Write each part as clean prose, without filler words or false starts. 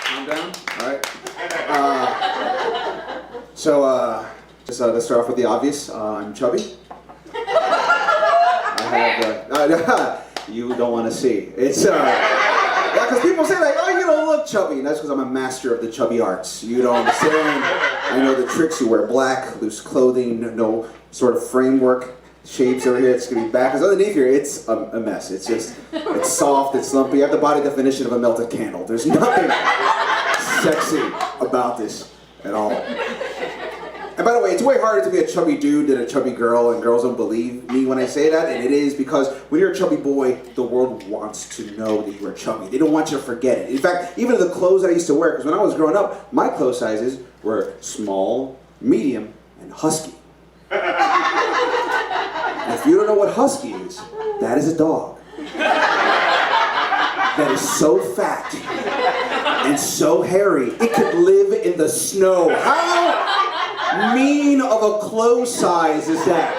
Calm down. All right. Just let's start off with the obvious. I'm chubby. I have. You don't want to see. It's yeah, because people say like, oh, you don't look chubby, and that's because I'm a master of the chubby arts. You don't understand. I know the tricks. You wear black, loose clothing, no sort of framework. Shapes over here, it's gonna be back. Because underneath here, it's a mess. It's soft, it's lumpy. You have the body definition of a melted candle. There's nothing sexy about this at all. And by the way, it's way harder to be a chubby dude than a chubby girl, and girls don't believe me when I say that, and it is because when you're a chubby boy, the world wants to know that you are chubby. They don't want you to forget it. In fact, even the clothes that I used to wear, because when I was growing up, my clothes sizes were small, medium, and husky. And if you don't know what husky is, that is a dog that is so fat and so hairy, it could live in the snow. How mean of a clothes size is that?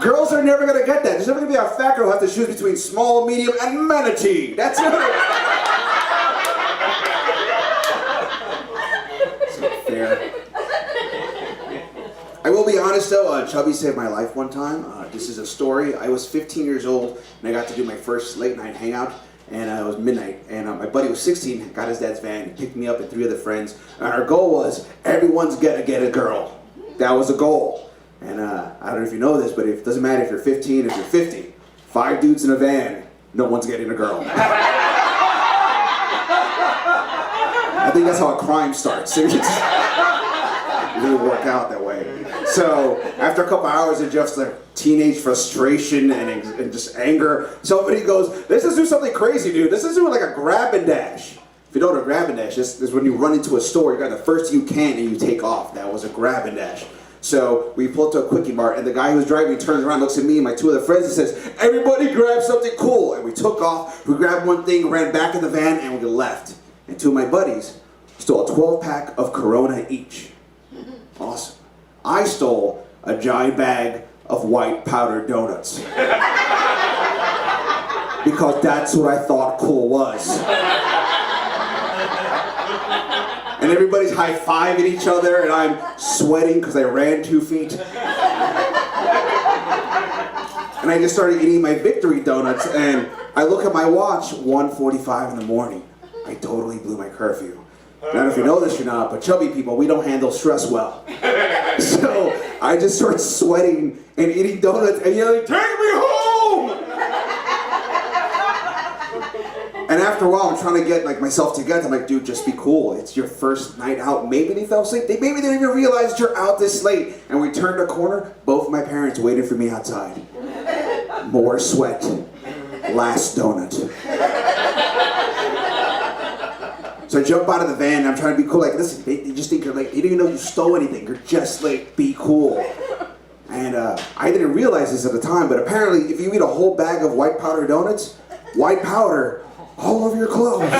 Girls are never gonna get that. There's never gonna be a fat girl who has to choose between small, medium, and manatee. That's it. It's not fair. I will be honest though, Chubby saved my life one time. This is a story. I was 15 years old and I got to do my first late night hangout, and it was midnight, and my buddy was 16, got his dad's van, he picked me up and 3 other friends, and our goal was everyone's gonna get a girl. That was the goal. And I don't know if you know this, but it doesn't matter if you're 15, if you're 50, 5 dudes in a van, no one's getting a girl. I think that's how a crime starts. It doesn't work out that way. So after a couple hours of just like teenage frustration and just anger, somebody goes, let's just do something crazy, dude. Let's just do like a grab and dash. If you don't know what a grab and dash is when you run into a store, you got the first you can and you take off. That was a grab and dash. So we pulled to a Quickie Mart, and the guy who's driving turns around, looks at me and my 2 other friends and says, everybody grab something cool. And we took off, we grabbed one thing, ran back in the van, and we left. And 2 of my buddies stole a 12-pack of Corona each. Awesome. I stole a giant bag of white powdered donuts. Because that's what I thought cool was. And everybody's high-fiving each other, and I'm sweating because I ran 2 feet. And I just started eating my victory donuts, and I look at my watch, 1:45 in the morning. I totally blew my curfew. I don't know if you know this or not, but chubby people, we don't handle stress well. So I just start sweating and eating donuts and yelling, take me home! And after a while, I'm trying to get like myself together. I'm like, dude, just be cool. It's your first night out. Maybe they fell asleep. Maybe they didn't even realize that you're out this late. And we turned a corner. Both my parents waited for me outside. More sweat. Last donut. So I jump out of the van and I'm trying to be cool. Like, listen, they just think you're late. They didn't even know you stole anything. You're just late. Be cool. And I didn't realize this at the time, but apparently if you eat a whole bag of white powder donuts, white powder all over your clothes.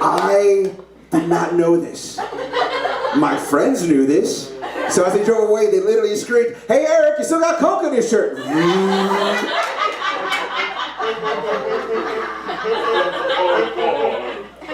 I did not know this. My friends knew this. So as they drove away, they literally screamed, hey Eric, you still got Coke on your shirt.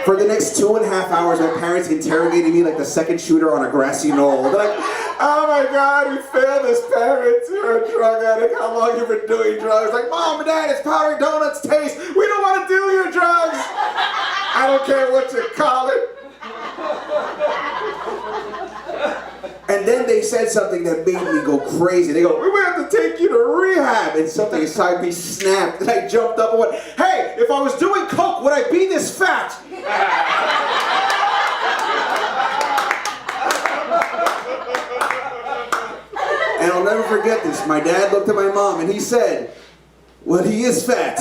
For the next 2.5 hours, my parents interrogated me like the second shooter on a grassy knoll. They're like, oh my God, we failed as parents. You're a drug addict. How long have you been doing drugs? Like, Mom and Dad, it's powdered donuts taste. We don't want to do your drugs. I don't care what you call it. And then they said something that made me go crazy. They go, we might have to take you to rehab. And something inside me snapped, and I jumped up and went, hey, if I was doing coke, would I be this fat? And I'll never forget this. My dad looked at my mom and he said, well, he is fat.